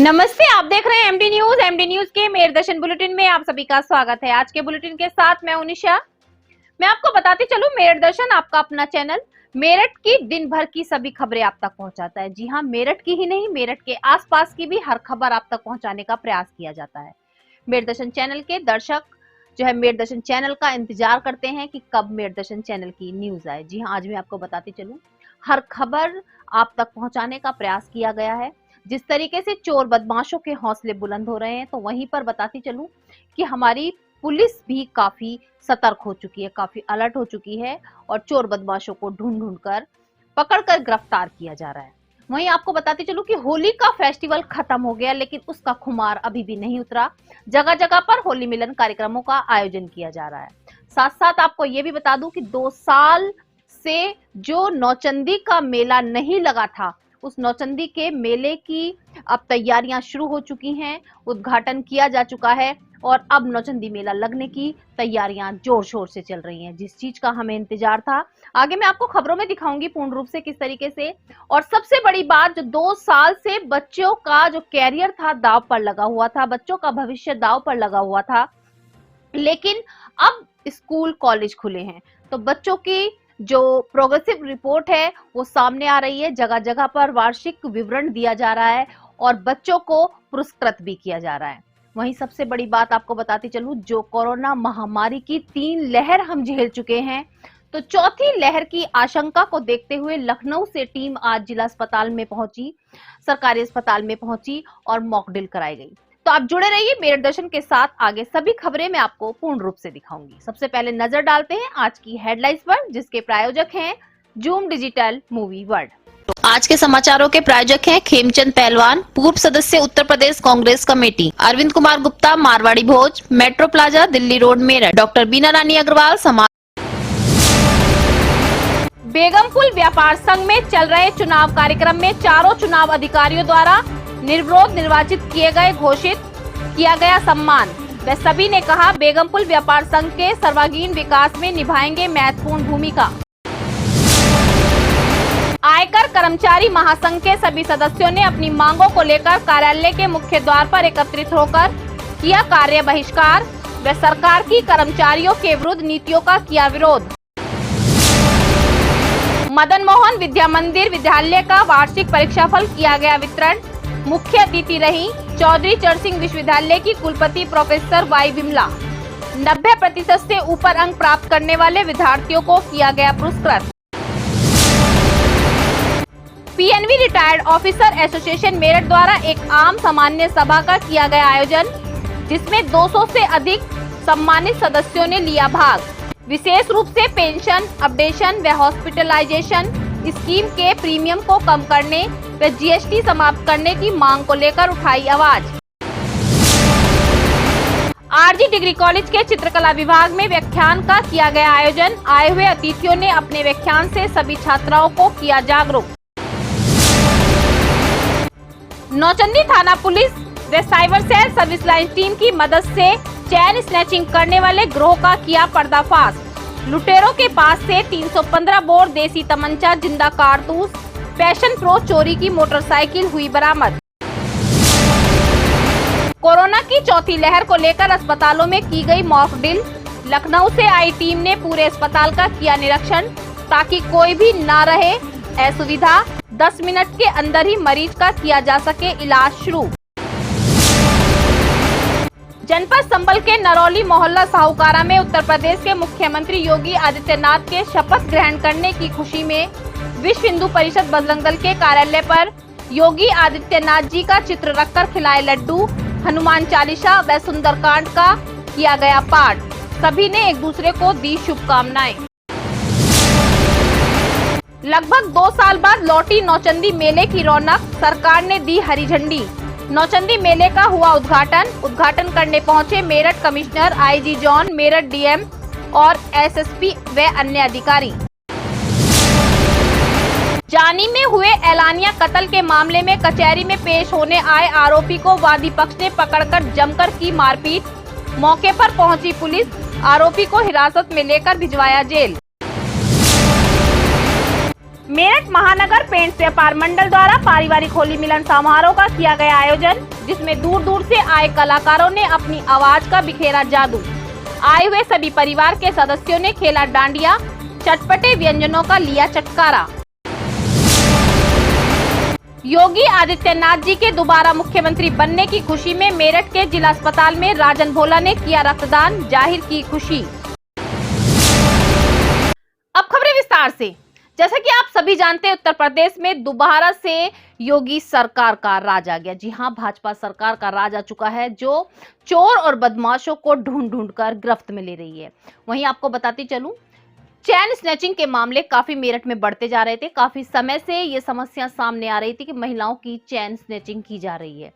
नमस्ते, आप देख रहे हैं एमडी न्यूज। एमडी न्यूज के मेरदर्शन बुलेटिन में आप सभी का स्वागत है। आज के बुलेटिन के साथ मैं उनिशा। मैं आपको बताती चलूं, मेरदर्शन आपका अपना चैनल मेरठ की दिन भर की सभी खबरें आप तक पहुंचाता है। जी हां, मेरठ की ही नहीं, मेरठ के आसपास की भी हर खबर आप तक पहुंचाने का प्रयास किया जाता है। मेरदर्शन चैनल के दर्शक जो है मेरदर्शन चैनल का इंतजार करते हैं कि कब मेरदर्शन चैनल की न्यूज आए। जी हाँ, आज मैं आपको बताती चलूं, हर खबर आप तक पहुंचाने का प्रयास किया गया है। जिस तरीके से चोर बदमाशों के हौसले बुलंद हो रहे हैं, तो वहीं पर बताती चलूं कि हमारी पुलिस भी काफी सतर्क हो चुकी है, काफी अलर्ट हो चुकी है और चोर बदमाशों को ढूंढ ढूंढ कर पकड़कर गिरफ्तार किया जा रहा है। वहीं आपको बताती चलूं कि होली का फेस्टिवल खत्म हो गया, लेकिन उसका खुमार अभी भी नहीं उतरा। जगह जगह पर होली मिलन कार्यक्रमों का आयोजन किया जा रहा है। साथ साथ आपको ये भी बता दूं कि 2 साल से जो नौचंदी का मेला नहीं लगा था, उस नौचंदी के मेले की अब तैयारियां शुरू हो चुकी हैं, उद्घाटन किया जा चुका है और अब नौचंदी मेला लगने की तैयारियां जोर शोर से चल रही हैं। जिस चीज का हमें इंतजार था, आगे मैं आपको खबरों में दिखाऊंगी पूर्ण रूप से किस तरीके से। और सबसे बड़ी बात, जो 2 साल से बच्चों का जो कैरियर था दांव पर लगा हुआ था, बच्चों का भविष्य दांव पर लगा हुआ था, लेकिन अब स्कूल कॉलेज खुले हैं तो बच्चों की जो प्रोग्रेसिव रिपोर्ट है वो सामने आ रही है। जगह जगह पर वार्षिक विवरण दिया जा रहा है और बच्चों को पुरस्कृत भी किया जा रहा है। वहीं सबसे बड़ी बात आपको बताती चलूं, जो कोरोना महामारी की 3 लहर हम झेल चुके हैं, तो चौथी लहर की आशंका को देखते हुए लखनऊ से टीम आज जिला अस्पताल में पहुंची, सरकारी अस्पताल में पहुंची और मॉक ड्रिल कराई गई। तो आप जुड़े रहिए मेरदर्शन के साथ, आगे सभी खबरें मैं आपको पूर्ण रूप से दिखाऊंगी। सबसे पहले नजर डालते हैं आज की हेडलाइंस पर, जिसके प्रायोजक हैं जूम डिजिटल मूवी वर्ल्ड। आज के समाचारों के प्रायोजक हैं खेमचंद पहलवान, पूर्व सदस्य उत्तर प्रदेश कांग्रेस कमेटी, अरविंद कुमार गुप्ता, मारवाड़ी भोज, metro plaza, Delhi road, Meerut, doctor Bina Rani Agarwal, समाज। बेगमपुल व्यापार संघ में चल रहे चुनाव कार्यक्रम में चारों चुनाव अधिकारियों द्वारा निर्विरोध निर्वाचित किए गए घोषित किया गया सम्मान। वे सभी ने कहा, बेगमपुल व्यापार संघ के सर्वांगीण विकास में निभाएंगे महत्वपूर्ण भूमिका। आयकर कर्मचारी महासंघ के सभी सदस्यों ने अपनी मांगों को लेकर कार्यालय के मुख्य द्वार पर एकत्रित होकर किया कार्य बहिष्कार। वे सरकार की कर्मचारियों के विरुद्ध नीतियों का किया विरोध। मदन मोहन विद्या मंदिर विद्यालय का वार्षिक परीक्षाफल किया गया वितरण। मुख्य अतिथि रही चौधरी चरण सिंह विश्वविद्यालय की कुलपति प्रोफेसर वाई विमला। 90% से ऊपर अंक प्राप्त करने वाले विद्यार्थियों को किया गया पुरस्कृत। PNB retired officer association Meerut द्वारा एक आम सामान्य सभा का किया गया आयोजन, जिसमें 200 से अधिक सम्मानित सदस्यों ने लिया भाग। विशेष रूप से पेंशन अपडेशन व हॉस्पिटलाइजेशन स्कीम के प्रीमियम को कम करने व जीएसटी समाप्त करने की मांग को लेकर उठाई आवाज। आरजी डिग्री कॉलेज के चित्रकला विभाग में व्याख्यान का किया गया आयोजन। आए हुए अतिथियों ने अपने व्याख्यान से सभी छात्राओं को किया जागरूक। नौचंदी थाना पुलिस व cyber sale service line team की मदद से चैन स्नैचिंग करने वाले गिरोह का किया पर्दाफाश। लुटेरों के पास से 315 बोर देसी तमंचा, जिंदा कारतूस, पैशन प्रो चोरी की मोटरसाइकिल हुई बरामद। कोरोना की चौथी लहर को लेकर अस्पतालों में की गई मॉक ड्रिल। लखनऊ से आई टीम ने पूरे अस्पताल का किया निरीक्षण, ताकि कोई भी न रहे असुविधा। 10 मिनट के अंदर ही मरीज का किया जा सके इलाज शुरू। जनपद संभल के नरौली मोहल्ला साहूकारा में उत्तर प्रदेश के मुख्यमंत्री योगी आदित्यनाथ के शपथ ग्रहण करने की खुशी में विश्व हिंदू परिषद बजरंग दल के कार्यालय पर योगी आदित्यनाथ जी का चित्र रखकर खिलाए लड्डू, हनुमान चालीसा व सुंदरकांड का किया गया पाठ। सभी ने एक दूसरे को दी शुभकामनाएं। लगभग 2 साल बाद लौटी नौचंदी मेले की रौनक, सरकार ने दी हरी झंडी। नौचंदी मेले का हुआ उद्घाटन करने पहुंचे Meerut commissioner, IG zone, Meerut DM और एसएसपी व अन्य अधिकारी। जानी में हुए एलानिया कत्ल के मामले में कचहरी में पेश होने आए आरोपी को वादी पक्ष ने पकड़कर जमकर की मारपीट। मौके पर पहुंची पुलिस, आरोपी को हिरासत में लेकर भिजवाया जेल। मेरठ महानगर पेंट्स व्यापार मंडल द्वारा पारिवारिक होली मिलन समारोह का किया गया आयोजन, जिसमें दूर दूर से आए कलाकारों ने अपनी आवाज का बिखेरा जादू। आए हुए सभी परिवार के सदस्यों ने खेला डांडिया, चटपटे व्यंजनों का लिया चटकारा। योगी आदित्यनाथ जी के दोबारा मुख्यमंत्री बनने की खुशी में मेरठ के जिला अस्पताल में राजन भोला ने किया रक्तदान, जाहिर की खुशी। अब खबरें विस्तार से। जैसा कि आप सभी जानते हैं, उत्तर प्रदेश में दोबारा से योगी सरकार का राज आ गया। जी हां, भाजपा सरकार का राज आ चुका है, जो चोर और बदमाशों को ढूंढ ढूंढ कर गिरफ्त में ले रही है। वहीं आपको बताती चलूं, चैन स्नैचिंग के मामले काफी मेरठ में बढ़ते जा रहे थे। काफी समय से ये समस्या सामने आ रही थी कि महिलाओं की चैन स्नैचिंग की जा रही है।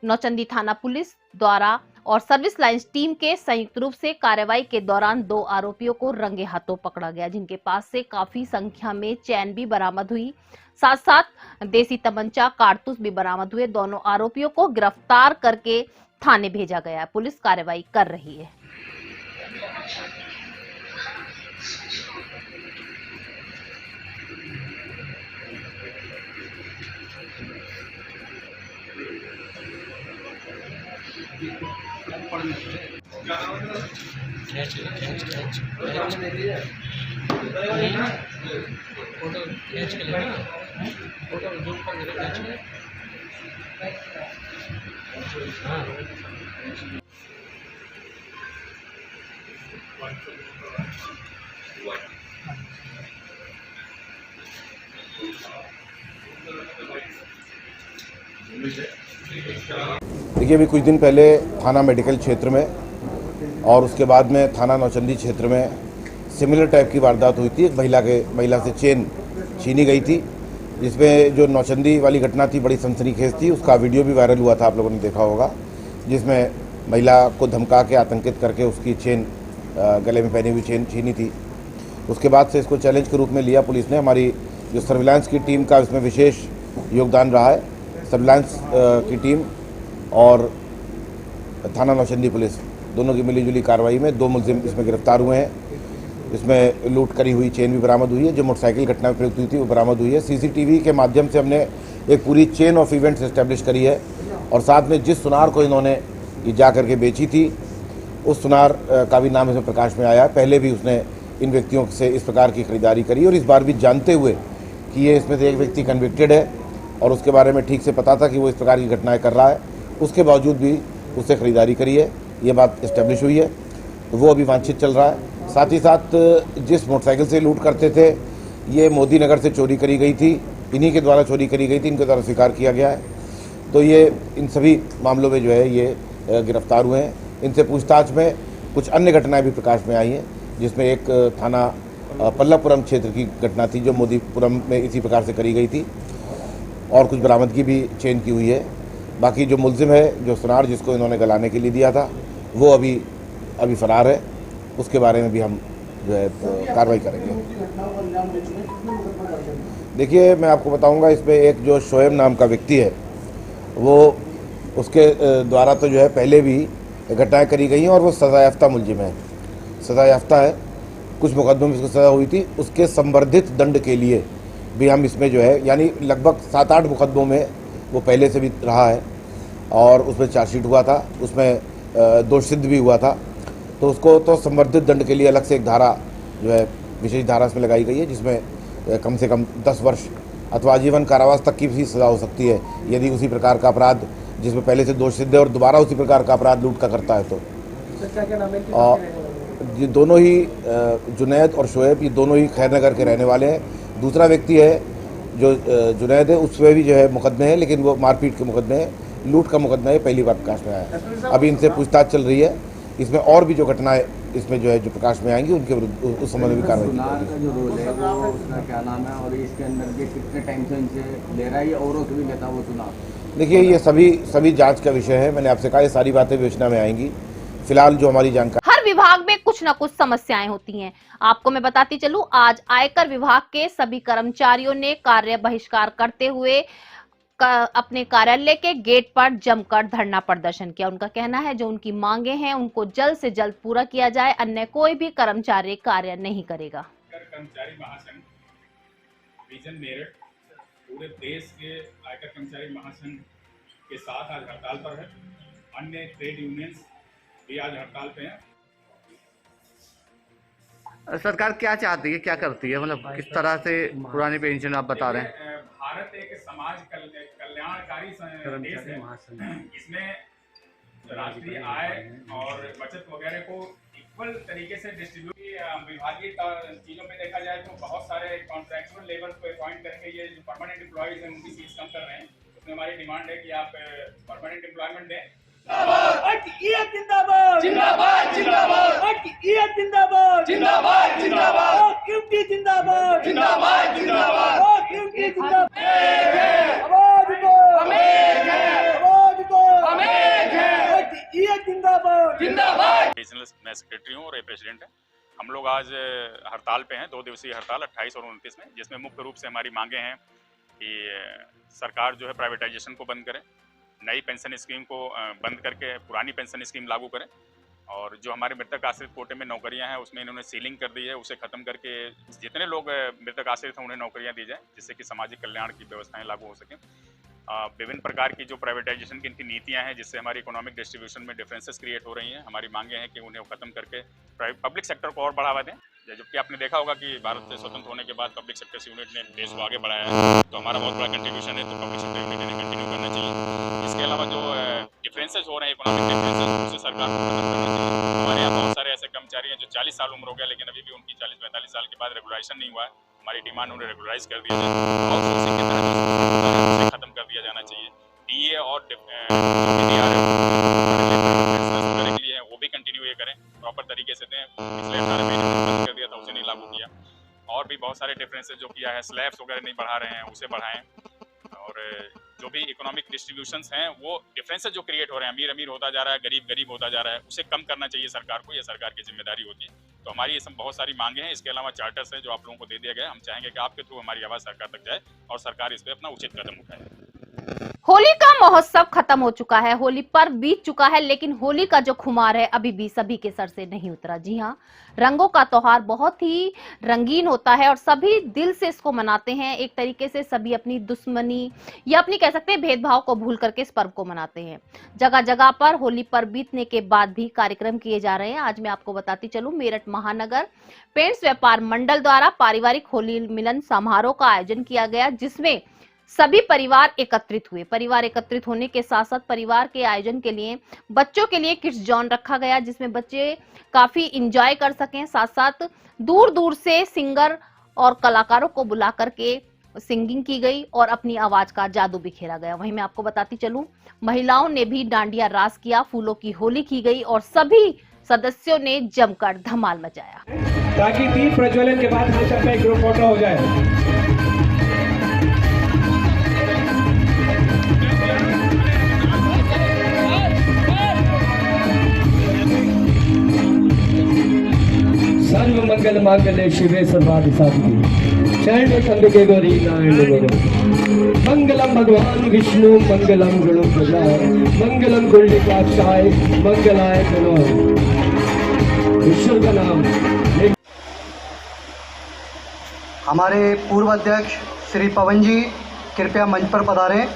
नौचंदी थाना पुलिस द्वारा और सर्विस लाइंस टीम के संयुक्त रूप से कार्रवाई के दौरान 2 आरोपियों को रंगे हाथों पकड़ा गया, जिनके पास से काफी संख्या में चैन भी बरामद हुई। साथ साथ देसी तमंचा, कारतूस भी बरामद हुए। दोनों आरोपियों को गिरफ्तार करके थाने भेजा गया। पुलिस कार्रवाई कर रही है। फोटो खींच के लेना, फोटो जूम कर के खींच के। हाँ, देखिए, अभी कुछ दिन पहले थाना मेडिकल क्षेत्र में और उसके बाद में थाना नौचंदी क्षेत्र में सिमिलर टाइप की वारदात हुई थी। एक महिला से चेन छीनी गई थी, जिसमें जो नौचंदी वाली घटना थी बड़ी सनसनीखेज थी। उसका वीडियो भी वायरल हुआ था, आप लोगों ने देखा होगा, जिसमें महिला को धमका के आतंकित करके उसकी चेन, गले में पहनी हुई चेन छीनी थी। उसके बाद से इसको चैलेंज के रूप में लिया पुलिस ने। हमारी जो सर्विलांस की टीम का इसमें विशेष योगदान रहा है। सर्विलांस की टीम और थाना नौचंदी पुलिस दोनों की मिलीजुली कार्रवाई में 2 मुलजिम इसमें गिरफ्तार हुए हैं। इसमें लूट करी हुई चेन भी बरामद हुई है। जो मोटरसाइकिल घटना में प्रयुक्त हुई थी वो बरामद हुई है। सीसीटीवी के माध्यम से हमने एक पूरी चेन ऑफ इवेंट्स एस्टेब्लिश करी है और साथ में जिस सुनार को इन्होंने ये जा करके बेची थी, उस सुनार का भी नाम इसमें प्रकाश में आया है। पहले भी उसने इन व्यक्तियों से इस प्रकार की खरीदारी करी और इस बार भी जानते हुए कि ये इसमें से एक व्यक्ति कन्विक्टेड है और उसके बारे में ठीक से पता था कि वो इस प्रकार की घटनाएं कर रहा है, उसके बावजूद भी उससे खरीदारी करी है। ये बात इस्टेब्लिश हुई है, तो वो अभी वांछित चल रहा है। साथ ही साथ जिस मोटरसाइकिल से लूट करते थे, ये मोदी नगर से चोरी करी गई थी, इन्हीं के द्वारा चोरी करी गई थी, इनके द्वारा स्वीकार किया गया है। तो ये इन सभी मामलों में जो है ये गिरफ्तार हुए हैं। इनसे पूछताछ में कुछ अन्य घटनाएं भी प्रकाश में आई हैं, जिसमें एक थाना पल्लवपुरम क्षेत्र की घटना थी जो मोदीपुरम में इसी प्रकार से करी गई थी और कुछ बरामदगी भी चेन की हुई है। बाकी जो मुलजिम है, जो सुनार जिसको इन्होंने गलाने के लिए दिया था, वो अभी फरार है। उसके बारे में भी हम जो है कार्रवाई करेंगे। देखिए, मैं आपको बताऊंगा, इसमें एक जो शोएब नाम का व्यक्ति है, वो उसके द्वारा तो जो है पहले भी घटनाएं करी गई हैं और वो सजायाफ्ता मुलजिम है, सजायाफ्ता है। कुछ मुकदमों में इसको सज़ा हुई थी, उसके संवर्धित दंड के लिए भी हम इसमें जो है, यानी लगभग 7-8 मुकदमों में वो पहले से भी रहा है और उसमें चार्जशीट हुआ था, उसमें दोष सिद्ध भी हुआ था। तो उसको तो संवर्धित दंड के लिए अलग से एक धारा जो है, विशेष धारा इसमें लगाई गई है, जिसमें कम से कम 10 वर्ष अथवा आजीवन कारावास तक की भी सज़ा हो सकती है यदि उसी प्रकार का अपराध, जिसमें पहले से दोष सिद्ध है और दोबारा उसी प्रकार का अपराध लूट का करता है। तो ये दोनों ही जुनैद और शोएब, ये दोनों ही खैरनगर के रहने वाले हैं। दूसरा व्यक्ति है जो जुनैद है, उसमें भी जो है मुकदमे हैं, लेकिन वो मारपीट के मुकदमे हैं, लूट का मुकदमा है, पहली बार प्रकाश में आया है। अभी इनसे पूछताछ चल रही है। इसमें और भी जो घटनाएं इसमें जो है जो प्रकाश में आएंगी, उनके विरुद्ध उस संबंध में भी कार्रवाई का जो रोल है वो उसका क्या नाम है और इसके अंदर ये कितने टाइम से इनसे ले रहा है, ये औरों से भी लेता वो सुना? देखिए, ये सभी जांच का विषय है। मैंने आपसे कहा ये सारी बातें विवेचना में आएंगी। फिलहाल जो हमारी जानकारी, हर विभाग में कुछ न कुछ समस्याएं होती हैं। आपको मैं बताती चलूं, आज आयकर विभाग के सभी कर्मचारियों ने कार्य बहिष्कार करते हुए अपने कार्यालय के गेट पर जमकर धरना प्रदर्शन किया। उनका कहना है जो उनकी मांगे हैं उनको जल्द से जल्द पूरा किया जाए, अन्य कोय भी कर्मचारी कार्य नहीं करेगा। कर्मचारी महासंघ रीजन मेरठ पूरे देश के आयकर कर्मचारी महासंघ के साथ आज हड़ताल पर है। अन्य ट्रेड यूनियंस भी आज हड़ताल पे हैं। सरकार क्या चाहती है, क्या करती है, मतलब किस तरह से पुरानी पेंशन आप बता रहे हैं? भारत एक समाज कल्याणकारी देश है। इसमें राष्ट्रीय आय और बचत वगैरह को इक्वल तरीके से डिस्ट्रीब्यूट विभागीय चीजों में देखा जाए तो बहुत सारे कॉन्ट्रैक्चुअल लेवल पे पॉइंट करके ये जो परमानेंट एम्प्लॉयज हैं उनकी फीस कम कर रहे हैं। उसमें हमारी डिमांड है कि आप परमानेंट एम्प्लॉयमेंट दें। जिंदाबाद जिंदाबाद जिंदाबाद जिंदाबाद जिंदाबाद जिंदाबाद क्योंकि जिंदाबाद जिंदाबाद जिंदाबाद क्योंकि जिंदाबाद आवाज दो जिंदाबाद जिंदाबाद। रीजनल मैं सेक्रेटरी हूँ और प्रेसिडेंट है। हम लोग आज हड़ताल पे हैं, 2 दिवसीय हड़ताल 28 और 29 में, जिसमें मुख्य रूप से हमारी मांगे हैं कि सरकार जो है प्राइवेटाइजेशन को बंद करे, नई पेंशन स्कीम को बंद करके पुरानी पेंशन स्कीम लागू करें, और जो हमारे मृतक आश्रित कोटे में नौकरियां हैं उसमें इन्होंने सीलिंग कर दी है, उसे खत्म करके जितने लोग मृतक आश्रित हैं उन्हें नौकरियां दी जाए, जिससे कि सामाजिक कल्याण की व्यवस्थाएं लागू हो सकें। विभिन्न प्रकार की जो प्राइवेटाइजेशन की इनकी नीतियां हैं जिससे हमारी इकोनॉमिक डिस्ट्रीब्यूशन में डिफरेंसेस क्रिएट हो रही हैं। हमारी मांगे हैं कि उन्हें खत्म करके पब्लिक सेक्टर को और बढ़ावा दें, जबकि आपने देखा होगा कि भारत से स्वतंत्र होने के बाद पब्लिक सेक्टर यूनिट ने देश को आगे बढ़ाया है, तो हमारा बहुत बड़ा कंट्रीब्यूशन है, तो पब्लिक सेक्टर यूनिट ने कंटिन्यू करना चाहिए। इसके अलावा जो डिफरेंसेस हो रहे हैं इकोनॉमिक डिफरेंसेस, उसे सरकार को खत्म करना चाहिए। हमारे यहाँ बहुत सारे ऐसे कर्मचारी हैं जो 40 साल उम्र हो गया लेकिन अभी भी उनकी 40-45 साल के बाद रेगुलाइजेशन नहीं हुआ है। हमारी डिमांड उन्हें रेगुलाइज कर दिया जाए, आउटसोर्सिंग के तहत उसे खत्म कर दिया जाना चाहिए। डीए और के लिए वो भी कंटिन्यू ये करें, प्रॉपर तरीके से दें। पिछले 18 महीने में बंद कर दिया था, उसे नहीं लागू किया। और भी बहुत सारे डिफरेंसेस जो किया है, स्लैब्स वगैरह नहीं बढ़ा रहे हैं, उसे बढ़ाएं। और जो भी इकोनॉमिक डिस्ट्रीब्यूशंस हैं वो डिफरेंसेस जो क्रिएट हो रहे हैं, अमीर अमीर होता जा रहा है, गरीब गरीब होता जा रहा है, उसे कम करना चाहिए सरकार को। ये सरकार की जिम्मेदारी होती है। तो हमारी ये सब बहुत सारी मांगे हैं। इसके अलावा चार्टर्स हैं जो आप लोगों को दे दिया गया। हम चाहेंगे कि आपके थ्रू हमारी आवाज़ सरकार तक जाए और सरकार इस पर अपना उचित कदम उठाए। होली का महोत्सव खत्म हो चुका है, होली पर्व बीत चुका है, लेकिन होली का जो खुमार है अभी भी सभी के सर से नहीं उतरा। जी हाँ, रंगों का त्योहार बहुत ही रंगीन होता है और सभी दिल से इसको मनाते हैं। एक तरीके से सभी अपनी दुश्मनी या अपनी कह सकते हैं भेदभाव को भूल करके इस पर्व को मनाते हैं। जगह जगह पर होली पर्व बीतने के बाद भी कार्यक्रम किए जा रहे हैं। आज मैं आपको बताती चलूं, मेरठ महानगर पेंट्स व्यापार मंडल द्वारा पारिवारिक होली मिलन समारोह का आयोजन किया गया, जिसमें सभी परिवार एकत्रित हुए। परिवार एकत्रित होने के साथ साथ परिवार के आयोजन के लिए बच्चों के लिए किड्स जोन रखा गया, जिसमें बच्चे काफी एंजॉय कर सकें। साथ साथ दूर दूर से सिंगर और कलाकारों को बुला करके सिंगिंग की गई और अपनी आवाज का जादू बिखेरा गया। वहीं मैं आपको बताती चलूं, महिलाओं ने भी डांडिया रास किया, फूलों की होली की गई और सभी सदस्यों ने जमकर धमाल मचाया, ताकि दीप प्रज्वलन के बाद हम सबका एक ग्रुप फोटो हो जाए। सर्व मंगल मांगल्ये शिवे सर्वार्थ साधिके शरण्ये त्र्यंबके गौरी नारायणी नमोस्तुते। मंगलम भगवान विष्णु मंगलम गणपतये मंगलम कुंडलिकाक्षाय मंगलाय तनोहरि। ईश्वर का नाम। हमारे पूर्व अध्यक्ष श्री पवन जी कृपया मंच पर पधारें।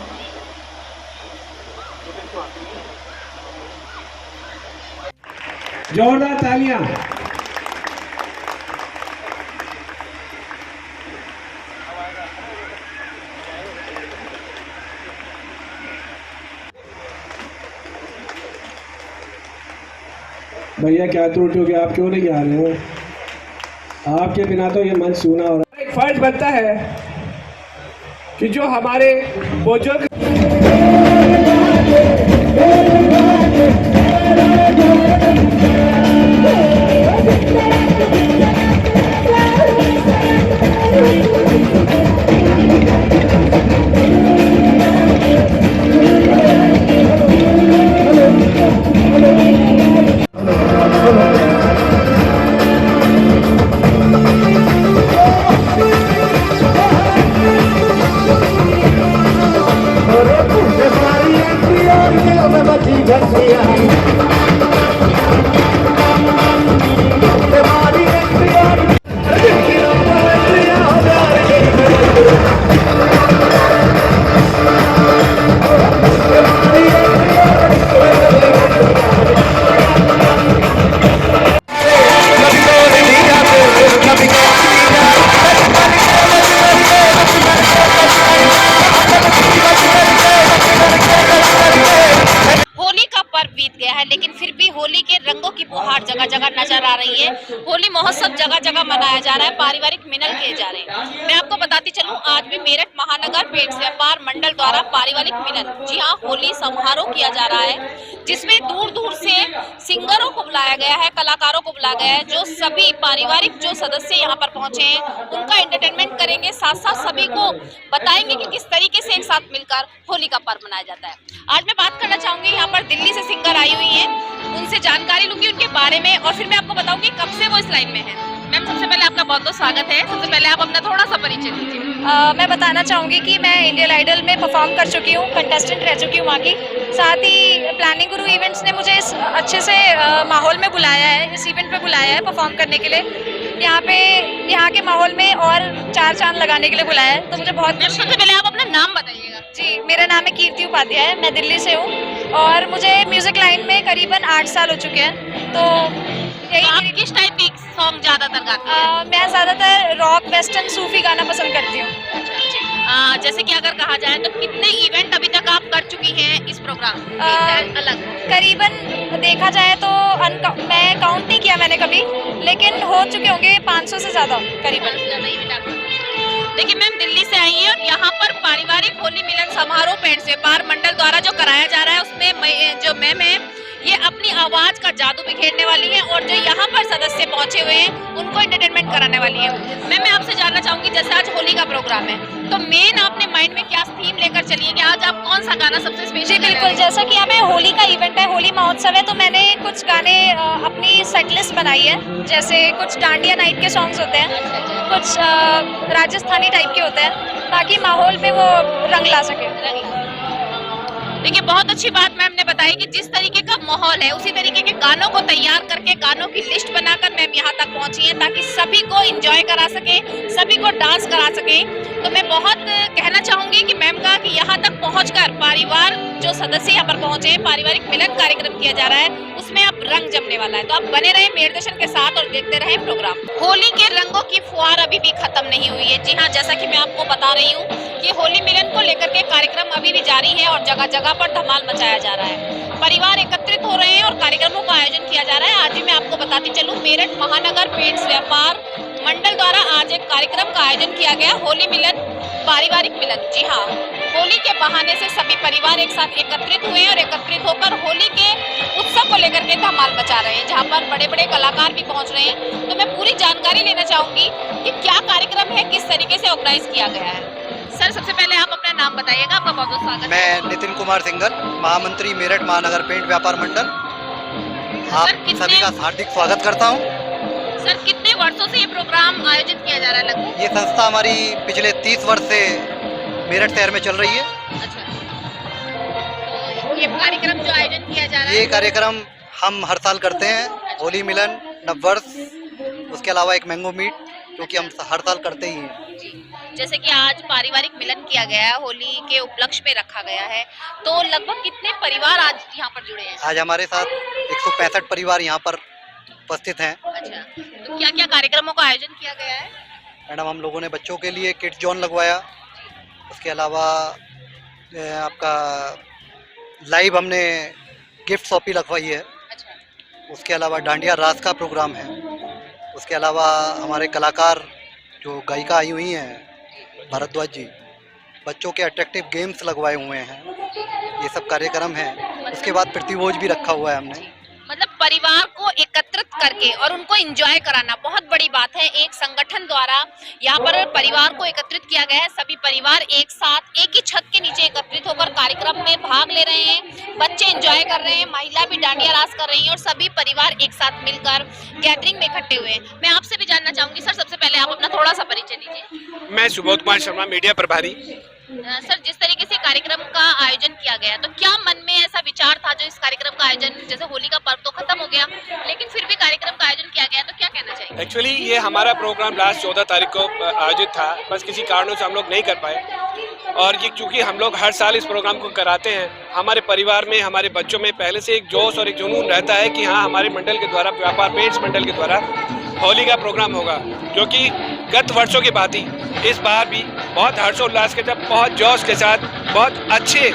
जोरदार तालियां। भैया क्या त्रुटि हो गया, आप क्यों नहीं आ रहे हो? आपके बिना तो ये मंच सूना हो रहा है। एक फर्ज बनता है कि जो हमारे बुजुर्ग लेकिन फिर भी होली के रंगों की फुहार जगह जगह नजर आ रही है। होली महोत्सव जगह जगह मनाया जा रहा है, पारिवारिक मिलन किए जा रहे हैं। मैं आपको बताती चलूं, आज भी मेरठ महानगर पेंट्स व्यापार मंडल द्वारा पारिवारिक मिलन, जी हाँ, होली समारोह किया जा रहा है, जिसमें दूर दूर से सिंगरों को बुलाया गया है, कलाकारों को बुलाया गया है, जो सभी पारिवारिक जो सदस्य यहाँ पर पहुंचे हैं उनका एंटरटेनमेंट करेंगे, साथ साथ सभी को बताएंगे कि किस तरीके से एक साथ मिलकर होली का पर्व मनाया जाता है। आज मैं बात करना चाहूंगी, यहाँ पर दिल्ली से सिंगर आई हुई हैं, उनसे जानकारी लूंगी उनके बारे में और फिर मैं आपको बताऊंगी कब से वो इस लाइन में है। मैम, सबसे पहले आपका बहुत बहुत स्वागत है। सबसे पहले आप अपना थोड़ा सा परिचय दीजिए। मैं बताना चाहूँगी कि मैं इंडियन आइडल में परफॉर्म कर चुकी हूँ, कंटेस्टेंट रह चुकी हूँ वहाँ की। साथ ही प्लानिंग गुरु इवेंट्स ने मुझे इस अच्छे से माहौल में बुलाया है, इस इवेंट पे बुलाया है परफॉर्म करने के लिए। यहाँ के माहौल में और चार चांद लगाने के लिए बुलाया है, तो मुझे बहुत। सबसे पहले आप अपना नाम बताइएगा। जी, मेरा नाम है कीर्ति उपाध्याय, मैं दिल्ली से हूँ और मुझे म्यूजिक लाइन में करीबन 8 साल हो चुके हैं। तो आप किस टाइप की सॉन्ग ज्यादातर गाती हैं? मैं ज़्यादातर रॉक, वेस्टर्न, सूफी गाना पसंद करती हूँ। जैसे कि अगर कहा जाए तो कितने इवेंट अभी तक आप कर चुकी हैं इस प्रोग्राम अलग? करीबन देखा जाए तो मैं काउंट नहीं किया मैंने कभी, लेकिन हो चुके होंगे 500 से ज़्यादा करीबन। देखिए मैम, दिल्ली से आई है और यहाँ पर पारिवारिक होली मिलन समारोह पेंट्स व्यापार मंडल द्वारा जो कराया जा रहा है उसमें जो मैम है ये अपनी आवाज का जादू बिखेरने वाली है और जो यहाँ पर सदस्य पहुंचे हुए हैं उनको एंटरटेनमेंट कराने वाली है। मैं आपसे जानना चाहूंगी, जैसे आज होली का प्रोग्राम है तो मेन आपने माइंड में क्या थीम लेकर चली है कि आज आप कौन सा गाना सबसे स्पेशल? जी बिल्कुल, जैसा कि यहाँ पे होली का इवेंट है, होली महोत्सव है, तो मैंने कुछ गाने अपनी सेट लिस्ट बनाई है। जैसे कुछ डांडिया नाइट के सॉन्ग्स होते हैं, कुछ राजस्थानी टाइप के होते हैं, ताकि माहौल में वो रंग ला सके। देखिए, बहुत अच्छी बात मैम ने बताई कि जिस तरीके का माहौल है उसी तरीके के गानों को तैयार करके गानों की लिस्ट बनाकर मैम यहाँ तक पहुंची हैं ताकि सभी को एंजॉय करा सके, सभी को डांस करा सके। तो मैं बहुत कहना चाहूंगी कि मैम का कि यहाँ तक पहुंचकर परिवार जो सदस्य यहाँ पर पहुंचे हैं, पारिवारिक मिलन कार्यक्रम किया जा रहा है, उसमें अब रंग जमने वाला है। तो आप बने रहे मेरदर्शन के साथ और देखते रहे प्रोग्राम। होली के रंगों की फुहार अभी भी खत्म नहीं हुई है। जी हाँ, जैसा कि मैं आपको बता रही हूँ कि होली मिलन को लेकर के कार्यक्रम अभी भी जारी है और जगह जगह पर धमाल मचाया जा रहा है। परिवार एकत्रित हो रहे हैं और कार्यक्रमों का आयोजन किया जा रहा है। आज भी मैं आपको बताती चलूं, मेरठ महानगर पेंट्स व्यापार मंडल द्वारा आज एक कार्यक्रम का आयोजन किया गया, होली मिलन, पारिवारिक मिलन। जी हाँ, होली के बहाने से सभी परिवार एक साथ एकत्रित हुए और एकत्रित होकर होली के उत्सव को लेकर के धमाल मचा रहे हैं, जहाँ पर बड़े बड़े कलाकार भी पहुंच रहे हैं। तो मैं पूरी जानकारी लेना चाहूंगी कि क्या कार्यक्रम है, किस तरीके से ऑर्गेनाइज किया गया है। सर, सबसे पहले आप अपना नाम बताइएगा। आपका बहुत बहुत स्वागत है। मैं नितिन कुमार सिंघल, महामंत्री मेरठ महानगर पेंट व्यापार मंडल, आप सभी का हार्दिक स्वागत करता हूं। सर, कितने वर्षों से ये प्रोग्राम आयोजित किया जा रहा है लगभग? ये संस्था हमारी पिछले 30 वर्ष से मेरठ शहर में चल रही है। अच्छा, तो ये कार्यक्रम जो आयोजन किया जा रहा है, ये कार्यक्रम हम हर साल करते हैं, होली मिलन, नववर्ष, उसके अलावा एक मैंगो मीट, जो कि हम हर साल करते ही हैं। जैसे कि आज पारिवारिक मिलन किया गया है, होली के उपलक्ष्य में रखा गया है, तो लगभग कितने परिवार आज यहाँ पर जुड़े हैं? आज हमारे साथ 165 परिवार यहाँ पर उपस्थित हैं। अच्छा, तो क्या क्या कार्यक्रमों का आयोजन किया गया है? मैडम, हम लोगों ने बच्चों के लिए किड्स जोन लगवाया, उसके अलावा आपका लाइव हमने गिफ्ट शॉपी लगवाई है। अच्छा। उसके अलावा डांडिया रास का प्रोग्राम है। उसके अलावा हमारे कलाकार जो गायिका आई हुई हैं भारद्वाज जी, बच्चों के अट्रैक्टिव गेम्स लगवाए हुए हैं, ये सब कार्यक्रम हैं। उसके बाद प्रतिभोज भी रखा हुआ है हमने। मतलब परिवार को एकत्रित करके और उनको एंजॉय कराना बहुत बड़ी बात है। एक संगठन द्वारा यहाँ पर परिवार को एकत्रित किया गया है, सभी परिवार एक साथ एक ही छत के नीचे एकत्रित होकर कार्यक्रम में भाग ले रहे हैं, बच्चे एंजॉय कर रहे हैं, महिला भी डांडिया रास कर रही हैं और सभी परिवार एक साथ मिलकर गैदरिंग में इकट्ठे हुए हैं। मैं आपसे भी जानना चाहूंगी सर, सबसे पहले आप अपना थोड़ा सा परिचय दीजिए। मैं सुबोध कुमार शर्मा, मीडिया प्रभारी। सर, जिस तरीके से कार्यक्रम का आयोजन किया गया, तो क्या मन में ऐसा विचार था जो इस कार्यक्रम का आयोजन, जैसे होली का पर्व तो खत्म हो गया लेकिन फिर भी कार्यक्रम का आयोजन किया गया, तो क्या कहना चाहिए? एक्चुअली ये हमारा प्रोग्राम लास्ट 14 तारीख को आयोजित था, बस किसी कारणों से हम लोग नहीं कर पाए। और ये क्योंकि हम लोग हर साल इस प्रोग्राम को कराते हैं, हमारे परिवार में, हमारे बच्चों में पहले से एक जोश और एक जुनून रहता है कि हाँ, हमारे मंडल के द्वारा, व्यापार पेंट्स मंडल के द्वारा होली का प्रोग्राम होगा, जो कि गत वर्षों की बात ही इस बार भी बहुत हर्षोल्लास के साथ, बहुत जोश के साथ, बहुत अच्छे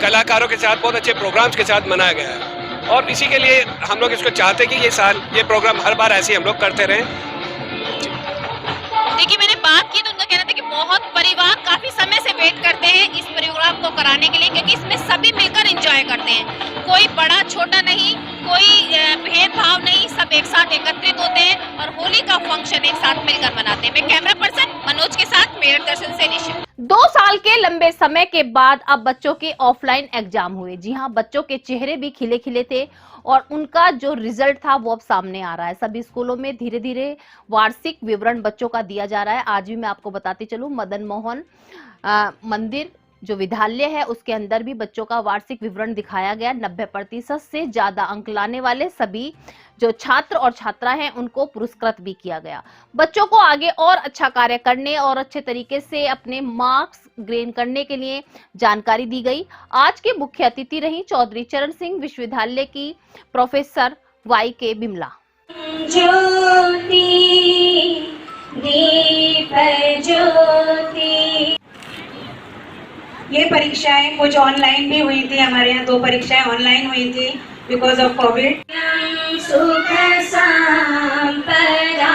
कलाकारों के साथ, बहुत अच्छे प्रोग्राम्स के साथ मनाया गया है। और इसी के लिए हम लोग इसको चाहते हैं कि ये साल ये प्रोग्राम हर बार ऐसे ही हम लोग करते रहें। देखिए मैंने बात की तो उनका कहना था कि बहुत परिवार काफी समय से वेट करते हैं इस प्रोग्राम को कराने के लिए, क्योंकि इसमें सभी मिलकर एंजॉय करते हैं, कोई बड़ा छोटा नहीं, कोई भेदभाव नहीं, सब एक साथ एकत्रित होते हैं और होली का फंक्शन एक साथ मिलकर मनाते हैं। मैं कैमरा पर्सन मनोज के साथ मेरठ दर्शन से निशा। 2 साल के लंबे समय के बाद अब बच्चों के ऑफलाइन एग्जाम हुए। जी हां, बच्चों के चेहरे भी खिले खिले थे और उनका जो रिजल्ट था वो अब सामने आ रहा है। सभी स्कूलों में धीरे धीरे वार्षिक विवरण बच्चों का दिया जा रहा है। आज भी मैं आपको बताती चलूं, मदन मोहन मंदिर जो विद्यालय है उसके अंदर भी बच्चों का वार्षिक विवरण दिखाया गया। 90% से ज्यादा अंक लाने वाले सभी जो छात्र और छात्रा हैं उनको पुरस्कृत भी किया गया। बच्चों को आगे और अच्छा कार्य करने और अच्छे तरीके से अपने मार्क्स ग्रेन करने के लिए जानकारी दी गई। आज के मुख्य अतिथि रही चौधरी चरण सिंह विश्वविद्यालय की प्रोफेसर YK बिमला। ज्योति दीप ज्योति। ये परीक्षाएं कुछ ऑनलाइन भी हुई थी, हमारे यहाँ 2 परीक्षाएं ऑनलाइन हुई थी बिकॉज ऑफ कोविड। सुख संपदा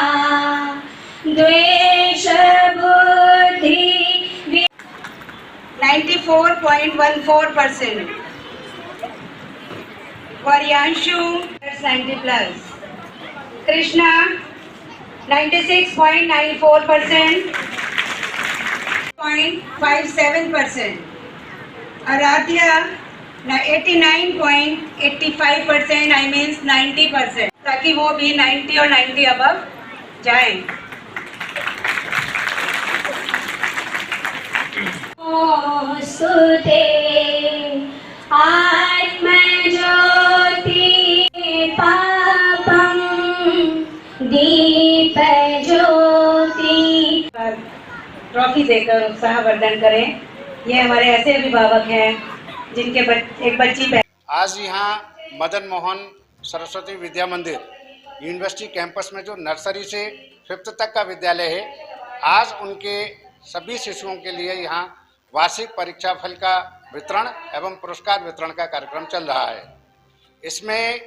द्वेष बुद्धि 94.14%। वर्यांशु 90+। कृष्णा 96.94%, 0.57%। आराध्या 89.85%, आई मीन्स 90%, ताकि वो भी 90 और 90 अबव जाएं। सुते आत्मज्योति पापं दीप ज्योति। ट्रॉफी देकर उत्साहवर्धन करें। ये हमारे ऐसे अभिभावक हैं जिनके एक बच्ची। आज यहाँ मदन मोहन सरस्वती विद्या मंदिर यूनिवर्सिटी कैंपस में जो नर्सरी से 5th तक का विद्यालय है, आज उनके सभी शिशुओं के लिए यहाँ वार्षिक परीक्षा फल का वितरण एवं पुरस्कार वितरण का कार्यक्रम चल रहा है। इसमें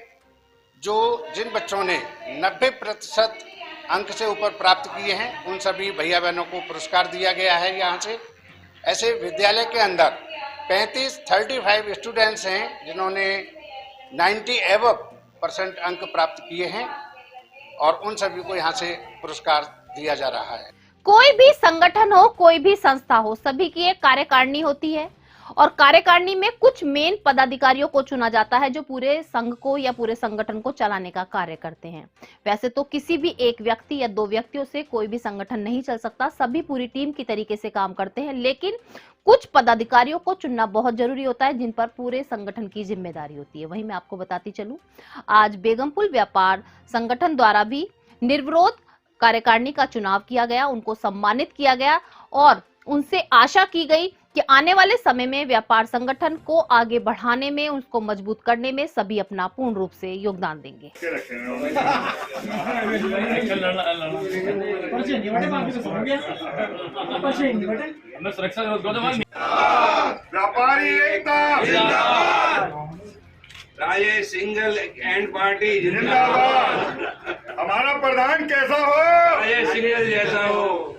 जिन बच्चों ने 90% अंक से ऊपर प्राप्त किए हैं उन सभी भैया बहनों को पुरस्कार दिया गया है। यहाँ से ऐसे विद्यालय के अंदर 35 स्टूडेंट्स हैं जिन्होंने 90% अंक प्राप्त किए हैं और उन सभी को यहाँ से पुरस्कार दिया जा रहा है। कोई भी संगठन हो, कोई भी संस्था हो, सभी की एक कार्यकारिणी होती है और कार्यकारिणी में कुछ मेन पदाधिकारियों को चुना जाता है जो पूरे संघ को या पूरे संगठन को चलाने का कार्य करते हैं। वैसे तो किसी भी एक व्यक्ति या 2 व्यक्तियों से कोई भी संगठन नहीं चल सकता, सभी पूरी टीम की तरीके से काम करते हैं, लेकिन कुछ पदाधिकारियों को चुनना बहुत जरूरी होता है जिन पर पूरे संगठन की जिम्मेदारी होती है। वहीं मैं आपको बताती चलूं, आज बेगमपुर व्यापार संगठन द्वारा भी निर्विरोध कार्यकारिणी का चुनाव किया गया, उनको सम्मानित किया गया और उनसे आशा की गई कि आने वाले समय में व्यापार संगठन को आगे बढ़ाने में, उसको मजबूत करने में सभी अपना पूर्ण रूप से योगदान देंगे। व्यापारी एकता जिंदाबाद, राजे सिंगल एंड पार्टी जिंदाबाद। हमारा प्रधान कैसा हो? राजे सिंगल जैसा हो।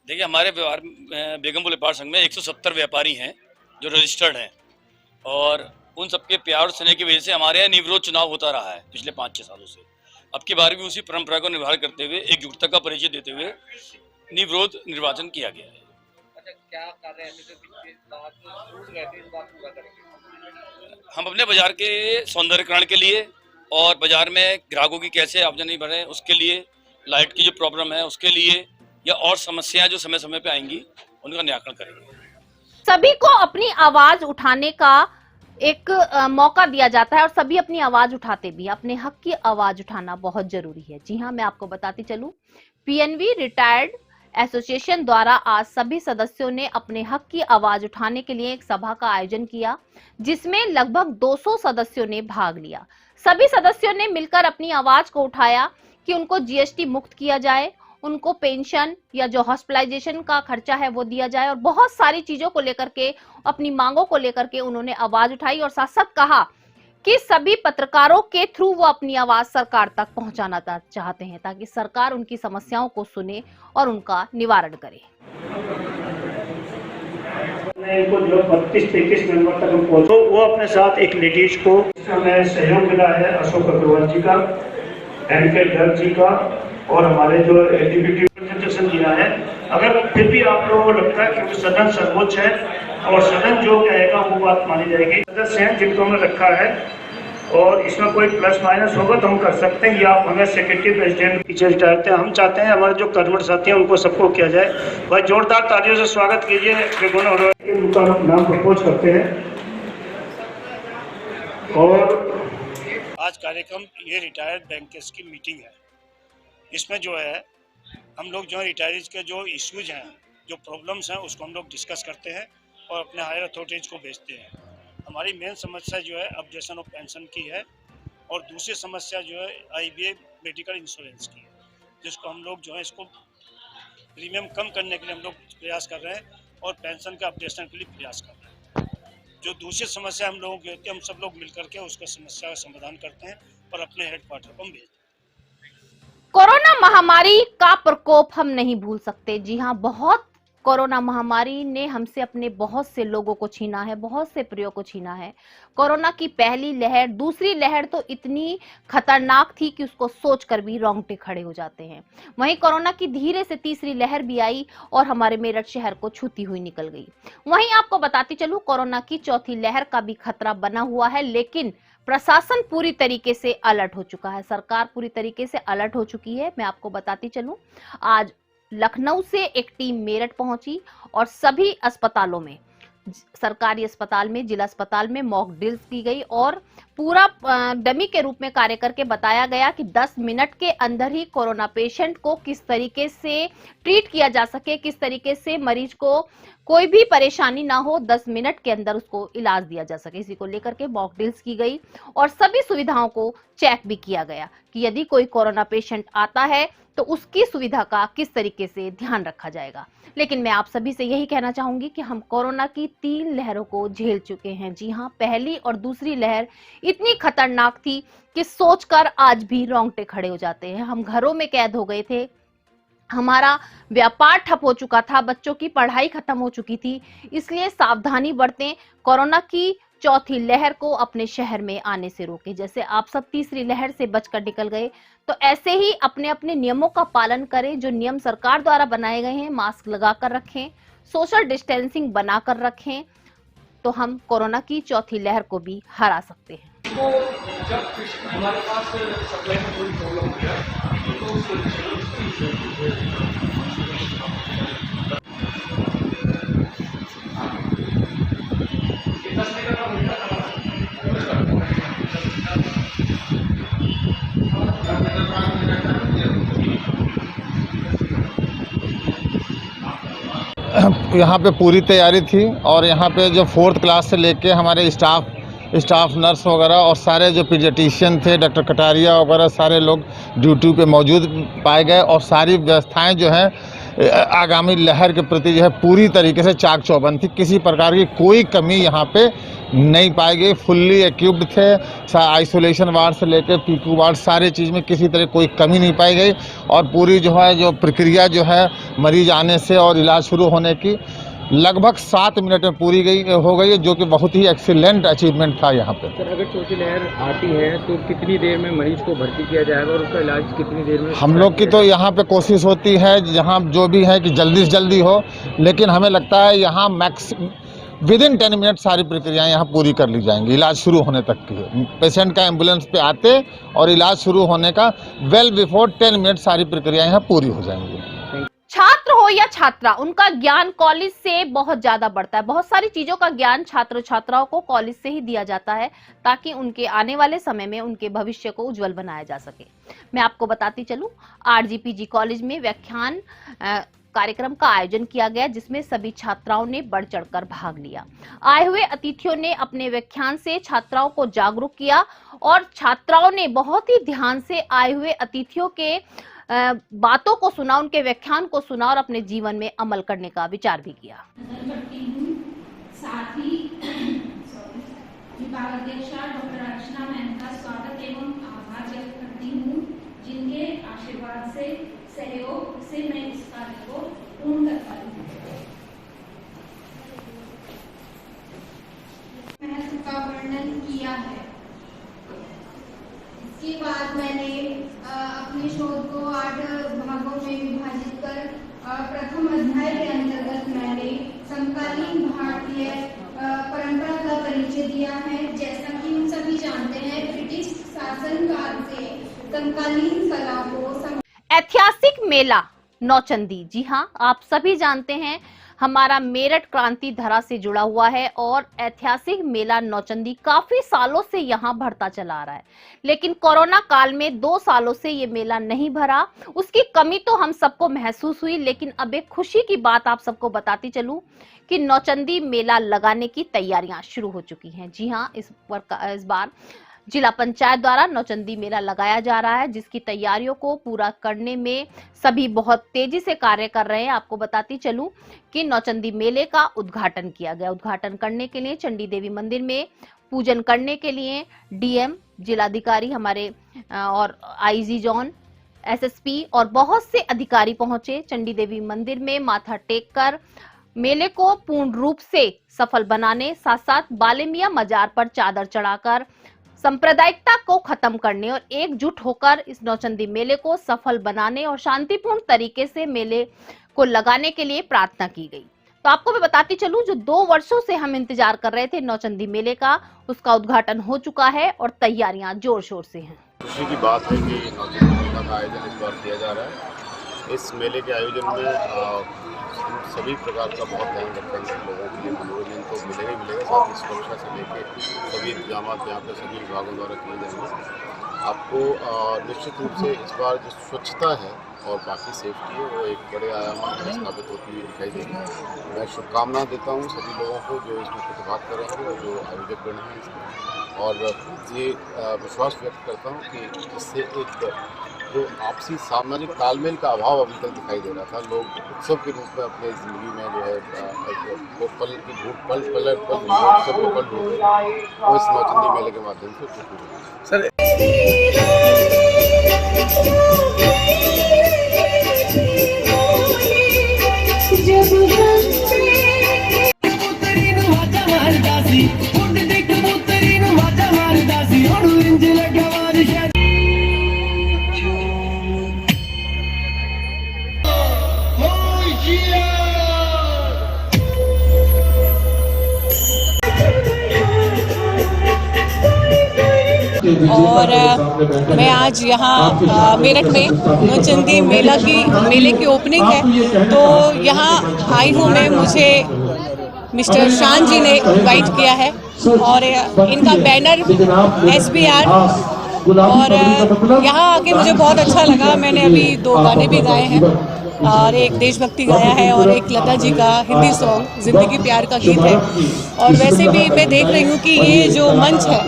देखिए, हमारे बेगमपुर व्यापार संघ में 170 व्यापारी हैं जो रजिस्टर्ड हैं और उन सबके प्यार और स्नेह की वजह से हमारे यहाँ निर्विरोध चुनाव होता रहा है पिछले 5-6 सालों से। अब की बार भी उसी परंपरा को निभार करते हुए, एकजुटता का परिचय देते हुए निर्विरोध निर्वाचन किया गया है। अच्छा, क्या कार्य ऐसे हम अपने बाजार के सौंदर्यकरण के लिए और बाजार में ग्राहकों की कैसे आवाजाही बढ़े उसके लिए, लाइट की जो प्रॉब्लम है उसके लिए, या और समस्याएं जो समय समय पे आएंगी उनका निराकरण करेंगे। सभी को अपनी आवाज उठाने का एक मौका दिया जाता है और सभी अपनी आवाज उठाते भी। अपने हक की आवाज उठाना बहुत जरूरी है। जी हाँ, मैं आपको बताती चलूं, PNV रिटायर्ड एसोसिएशन द्वारा आज सभी सदस्यों ने अपने हक की आवाज उठाने के लिए एक सभा का आयोजन किया जिसमें लगभग 200 सदस्यों ने भाग लिया। सभी सदस्यों ने मिलकर अपनी आवाज को उठाया कि उनको GST मुक्त किया जाए उनको पेंशन या जो हॉस्पिटलाइजेशन का खर्चा है वो दिया जाए, और बहुत सारी चीजों को लेकर के, अपनी मांगों को लेकर के उन्होंने आवाज उठाई और साथ साथ कहा कि सभी पत्रकारों के थ्रू वो अपनी आवाज सरकार तक पहुंचाना चाहते हैं ताकि सरकार उनकी समस्याओं को सुने और उनका निवारण करे। इनको जो 32-33 मेंबर तक हम पहुंचो, वो अपने साथ एक लेडीज को हमें सहयोग मिला है अशोक अग्रवाल जी का, एमके गर्ग जी का, और हमारे जो डिप्टी प्रेजेंटेशन दिया है। अगर फिर भी आप लोगों को लगता है क्योंकि सदन सर्वोच्च है और सदन जो कहेगा वो बात मानी जाएगी, सदस्य हैं जिनको हमने रखा है और इसमें कोई प्लस माइनस होगा तो हम कर सकते हैं, या आप हमें सेक्रेटरी प्रेसिडेंट पीछे चाहते हैं। हम चाहते हैं हमारे जो कर्मठ साथी हैं उनको सबको किया जाए। भाई जोरदार तालियों से स्वागत कीजिए। उनका नाम प्रपोज करते हैं। और आज कार्यक्रम ये रिटायर्ड बैंकर्स की मीटिंग है। इसमें जो है हम लोग जो है रिटायरीज के जो इश्यूज हैं, जो प्रॉब्लम्स हैं, उसको हम लोग डिस्कस करते हैं और अपने हायर अथॉरिटीज को भेजते हैं। हमारी मेन समस्या जो है अपडेशन ऑफ पेंशन की है और दूसरी समस्या जो है IBA मेडिकल इंश्योरेंस की है, जिसको हम लोग जो है इसको प्रीमियम कम करने के लिए हम लोग प्रयास कर रहे हैं और पेंशन के अपडेशन के लिए प्रयास कर रहे हैं। जो दूसरी समस्या हम लोगों की होती है, हम सब लोग मिलकर के उसका समस्या का समाधान करते हैं और अपने हेडक्वार्टर पर भेजते हैं। कोरोना महामारी का प्रकोप हम नहीं भूल सकते। जी हाँ, बहुत कोरोना महामारी ने हमसे अपने बहुत से लोगों को छीना है, बहुत से प्रियों को छीना है। कोरोना की पहली लहर, दूसरी लहर तो इतनी खतरनाक थी कि उसको सोचकर भी रोंगटे खड़े हो जाते हैं। वहीं कोरोना की धीरे से तीसरी लहर भी आई और हमारे मेरठ शहर को छूती हुई निकल गई। वहीं आपको बताती चलूं, कोरोना की चौथी लहर का भी खतरा बना हुआ है, लेकिन प्रशासन पूरी तरीके से अलर्ट हो चुका है, सरकार पूरी तरीके से अलर्ट हो चुकी है। मैं आपको बताती चलूं, आज लखनऊ से एक टीम मेरठ पहुंची और सभी अस्पतालों में, सरकारी अस्पताल में, जिला अस्पताल में मॉक ड्रिल्स की गई और पूरा डमी के रूप में कार्य करके बताया गया कि 10 मिनट के अंदर ही कोरोना पेशेंट को किस तरीके से ट्रीट किया जा सके, किस तरीके से मरीज को कोई भी परेशानी ना हो, 10 मिनट के अंदर उसको इलाज दिया जा सके। इसी को लेकर के मॉक ड्रिल्स की गई और सभी सुविधाओं को चेक भी किया गया कि यदि कोई कोरोना पेशेंट आता है तो उसकी सुविधा का किस तरीके से ध्यान रखा जाएगा। लेकिन मैं आप सभी से यही कहना चाहूंगी कि हम कोरोना की 3 लहरों को झेल चुके हैं। जी हाँ, पहली और दूसरी लहर इतनी खतरनाक थी कि सोचकर आज भी रोंगटे खड़े हो जाते हैं। हम घरों में कैद हो गए थे, हमारा व्यापार ठप हो चुका था, बच्चों की पढ़ाई खत्म हो चुकी थी। इसलिए सावधानी बरतें, कोरोना की चौथी लहर को अपने शहर में आने से रोकें। जैसे आप सब तीसरी लहर से बचकर निकल गए, तो ऐसे ही अपने अपने नियमों का पालन करें। जो नियम सरकार द्वारा बनाए गए हैं, मास्क लगाकर रखें, सोशल डिस्टेंसिंग बनाकर रखें, तो हम कोरोना की चौथी लहर को भी हरा सकते हैं। तो जब हमारे पास सप्लाई में कोई प्रॉब्लम हो गया तो यहाँ पे पूरी तैयारी थी और यहाँ पे जो 4th क्लास से लेके हमारे स्टाफ नर्स वगैरह और सारे जो पीडियाट्रिशियन थे, डॉक्टर कटारिया वगैरह, सारे लोग ड्यूटी पे मौजूद पाए गए और सारी व्यवस्थाएं जो है आगामी लहर के प्रति जो है पूरी तरीके से चाक चौबंद थी। किसी प्रकार की कोई कमी यहाँ पे नहीं पाई गई। फुल्ली इक्विप्ड थे, आइसोलेशन वार्ड से लेकर पीकू वार्ड, सारे चीज़ में किसी तरह कोई कमी नहीं पाई गई और पूरी जो है जो प्रक्रिया जो है मरीज आने से और इलाज शुरू होने की लगभग 7 मिनट में पूरी हो गई है, जो कि बहुत ही एक्सीलेंट अचीवमेंट था यहाँ पे। सर, अगर चौथी लहर आती है तो कितनी देर में मरीज को भर्ती किया जाएगा और उसका इलाज कितनी देर में? हम लोग की तो यहाँ पे कोशिश होती है जहाँ जो भी है कि जल्दी से जल्दी हो, लेकिन हमें लगता है यहाँ विदिन 10 मिनट सारी प्रक्रियाएं यहाँ पूरी कर ली जाएंगी, इलाज शुरू होने तक की। पेशेंट का एम्बुलेंस पे आते और इलाज शुरू होने का वेल बिफोर 10 मिनट सारी प्रक्रियाएं यहाँ पूरी हो जाएंगी। छात्र हो या छात्रा, उनका ज्ञान कॉलेज से बहुत ज्यादा बढ़ता है। बहुत सारी चीजों का ज्ञान छात्र छात्राओं को कॉलेज से ही दिया जाता है ताकि उनके आने वाले समय में उनके भविष्य को उज्जवल बनाया जा सके। मैं आपको बताती चलूं, RGPG कॉलेज में व्याख्यान कार्यक्रम का आयोजन किया गया, जिसमें सभी छात्राओं ने बढ़ चढ़कर भाग लिया। आए हुए अतिथियों ने अपने व्याख्यान से छात्राओं को जागरूक किया और छात्राओं ने बहुत ही ध्यान से आए हुए अतिथियों के बातों को सुना, उनके व्याख्यान को सुना और अपने जीवन में अमल करने का विचार भी किया। साथ ही विभागाध्यक्षा डॉक्टर अर्चना मैम का स्वागत एवं आभार व्यक्त करती हूँ, जिनके आशीर्वाद से, सहयोग से मैं इस कार्य को पूर्ण कर पाई हूँ। महत्व का वर्णन किया है। इसके बाद मैंने अपने शोध को 8 भागों में विभाजित कर प्रथम अध्याय के अंतर्गत मैंने समकालीन भारतीय परंपरा का परिचय दिया है। जैसा कि हम सभी जानते हैं, ब्रिटिश शासनकाल से समकालीन कला को ऐतिहासिक मेला नौचंदी, जी हाँ, आप सभी जानते हैं हमारा मेरठ क्रांति धरा से जुड़ा हुआ है और ऐतिहासिक मेला नौचंदी काफी सालों से यहाँ बढ़ता चला आ रहा है, लेकिन कोरोना काल में 2 सालों से ये मेला नहीं भरा। उसकी कमी तो हम सबको महसूस हुई, लेकिन अब एक खुशी की बात आप सबको बताती चलूं कि नौचंदी मेला लगाने की तैयारियां शुरू हो चुकी हैं। जी हाँ, इस बार जिला पंचायत द्वारा नौचंदी मेला लगाया जा रहा है, जिसकी तैयारियों को पूरा करने में सभी बहुत तेजी से कार्य कर रहे हैं। आपको बताती चलूं कि नौचंदी मेले का उद्घाटन किया गया। उद्घाटन करने के लिए चंडी देवी मंदिर में पूजन करने के लिए डीएम, जिलाधिकारी हमारे और आईजी जोन, एसएसपी और बहुत से अधिकारी पहुंचे। चंडी देवी मंदिर में माथा टेक कर मेले को पूर्ण रूप से सफल बनाने, साथ साथ बालेमिया मजार पर चादर चढ़ाकर सांप्रदायिकता को खत्म करने और एकजुट होकर इस नौचंदी मेले को सफल बनाने और शांतिपूर्ण तरीके से मेले को लगाने के लिए प्रार्थना की गई। तो आपको मैं बताती चलूं, जो 2 वर्षों से हम इंतजार कर रहे थे नौचंदी मेले का, उसका उद्घाटन हो चुका है और तैयारियां जोर शोर से हैं। खुशी की बात है कि नौचंदी मेला का आयोजन इस बार किया जा रहा है। इस मेले के आयोजन में सभी प्रकार का बहुत ध्यान रखते हैं। लोगों के लिए मनोरंजन तो मिलेगा ही मिलेगा, साथ ही सुरक्षा से लेके सभी इंतजाम यहाँ पे सभी विभागों द्वारा किए जाएंगे। आपको निश्चित रूप से इस बार जो स्वच्छता है और बाकी सेफ्टी है वो एक बड़े आयाम में स्थापित होती हुई दिखाई देगी। मैं शुभकामनाएं देता हूँ सभी लोगों को जो इसमें प्रतिभाग करेंगे और जो आयोजक बने हैं इसमें, और ये विश्वास व्यक्त करता हूँ कि इससे एक जो आपसी सामाजिक तालमेल का अभाव अभी तक दिखाई दे रहा था, लोग उत्सव के रूप में अपनी ज़िंदगी में जो है वो पल की पल उत्सव के पल ढूंढ रहे हैं, वो इस नौचंदी मेले के माध्यम से सर और मैं आज यहाँ मेरठ में नौचंदी मेले की ओपनिंग है, तो यहाँ आई हूँ मैं। मुझे मिस्टर शान जी ने इनवाइट किया है और इनका बैनर SBR, और यहाँ आके मुझे बहुत अच्छा लगा। मैंने अभी 2 गाने भी गाए हैं और एक देशभक्ति गाया है और एक लता जी का हिंदी सॉन्ग जिंदगी प्यार का गीत है। और वैसे भी मैं देख रही हूँ कि ये जो मंच है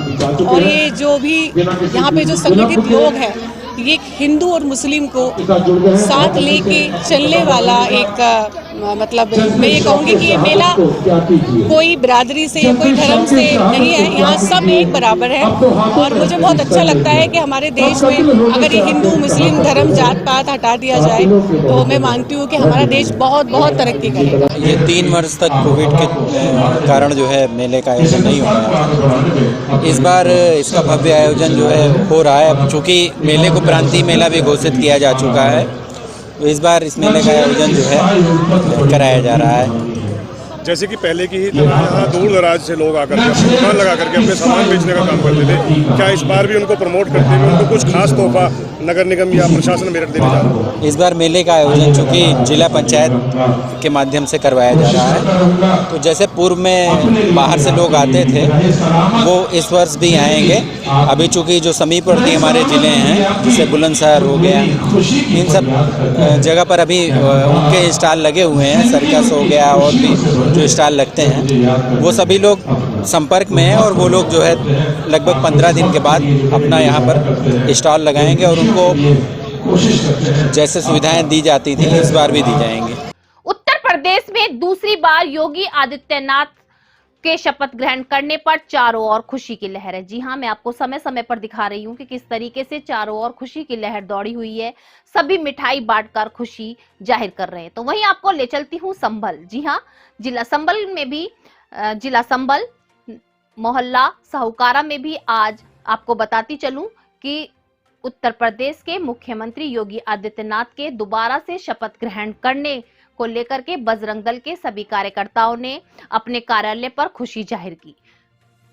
और ये जो भी यहाँ पे जो संगठित लोग हैं, ये हिंदू और मुस्लिम को साथ लेके चलने वाला एक मतलब मैं ये कहूँगी कि ये मेला कोई बिरादरी से या कोई धर्म से नहीं है, यहाँ सब एक बराबर है। और मुझे बहुत अच्छा लगता है कि हमारे देश में अगर ये हिंदू मुस्लिम धर्म जात पात हटा दिया जाए तो मैं मानती हूँ कि हमारा देश बहुत बहुत तरक्की करेगा। ये 3 वर्ष तक कोविड के कारण जो है मेले का आयोजन नहीं हो पाया। इस बार इसका भव्य आयोजन जो है हो रहा है, चूँकि मेले को क्रांति मेला भी घोषित किया जा चुका है, तो इस बार इस मेले का आयोजन जो है कराया जा रहा है। जैसे कि पहले की ही तरह यहाँ दूर दराज से लोग आकर के अपनी दुकान लगा करके अपने सामान बेचने का काम करते थे, क्या इस बार भी उनको प्रमोट करते हुए उनको कुछ खास तोहफा नगर निगम या प्रशासन मेरठ देने जा रहा है? इस बार मेले का आयोजन चूँकि जिला पंचायत के माध्यम से करवाया जा रहा है, तो जैसे पूर्व में बाहर से लोग आते थे वो इस वर्ष भी आएंगे। अभी चूँकि जो समीपवर्ती हमारे ज़िले हैं, जैसे बुलंदशहर हो गया, इन सब जगह पर अभी उनके स्टॉल लगे हुए हैं, सर्कस हो गया और भी जो स्टॉल लगते हैं, वो सभी लोग संपर्क में हैं और वो लोग जो है लगभग 15 दिन के बाद अपना यहाँ पर स्टॉल लगाएंगे और उनको कोशिश करते हैं। जैसे सुविधाएं दी जाती थी इस बार भी दी जाएंगी। उत्तर प्रदेश में दूसरी बार योगी आदित्यनाथ के शपथ ग्रहण करने पर चारों ओर खुशी की लहर है। जी हां, मैं आपको समय समय पर दिखा रही हूं कि किस तरीके से चारों ओर खुशी की लहर दौड़ी हुई है। सभी मिठाई बांटकर खुशी जाहिर कर रहे हैं। तो वहीं आपको ले चलती हूं संभल। जी हां, जिला संभल में भी जिला संभल मोहल्ला साहूकारा में भी आज आपको बताती चलूं कि उत्तर प्रदेश के मुख्यमंत्री योगी आदित्यनाथ के दोबारा से शपथ ग्रहण करने को लेकर के बजरंग दल के सभी कार्यकर्ताओं ने अपने कार्यालय पर खुशी जाहिर की।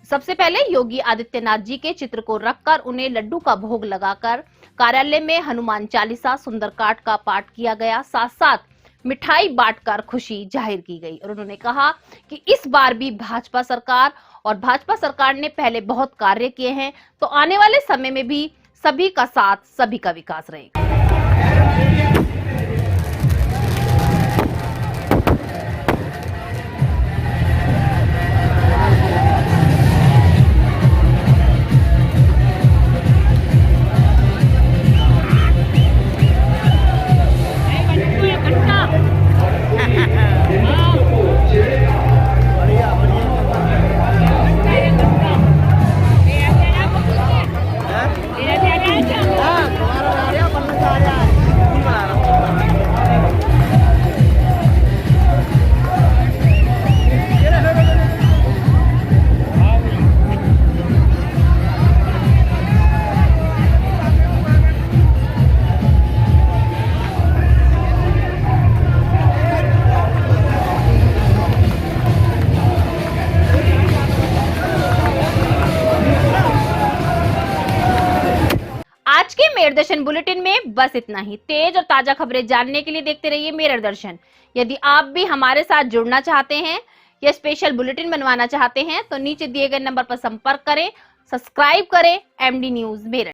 सबसे पहले योगी आदित्यनाथ जी के चित्र को रखकर उन्हें लड्डू का भोग लगाकर कार्यालय में हनुमान चालीसा सुंदरकांड का पाठ किया गया। साथ साथ मिठाई बांटकर खुशी जाहिर की गई और उन्होंने कहा कि इस बार भी भाजपा सरकार ने पहले बहुत कार्य किए हैं, तो आने वाले समय में भी सभी का साथ, सभी का विकास रहेगा। आज के मेरठ दर्शन बुलेटिन में बस इतना ही। तेज और ताजा खबरें जानने के लिए देखते रहिए मेरठ दर्शन। यदि आप भी हमारे साथ जुड़ना चाहते हैं या स्पेशल बुलेटिन बनवाना चाहते हैं तो नीचे दिए गए नंबर पर संपर्क करें, सब्सक्राइब करें एमडी न्यूज मेरठ।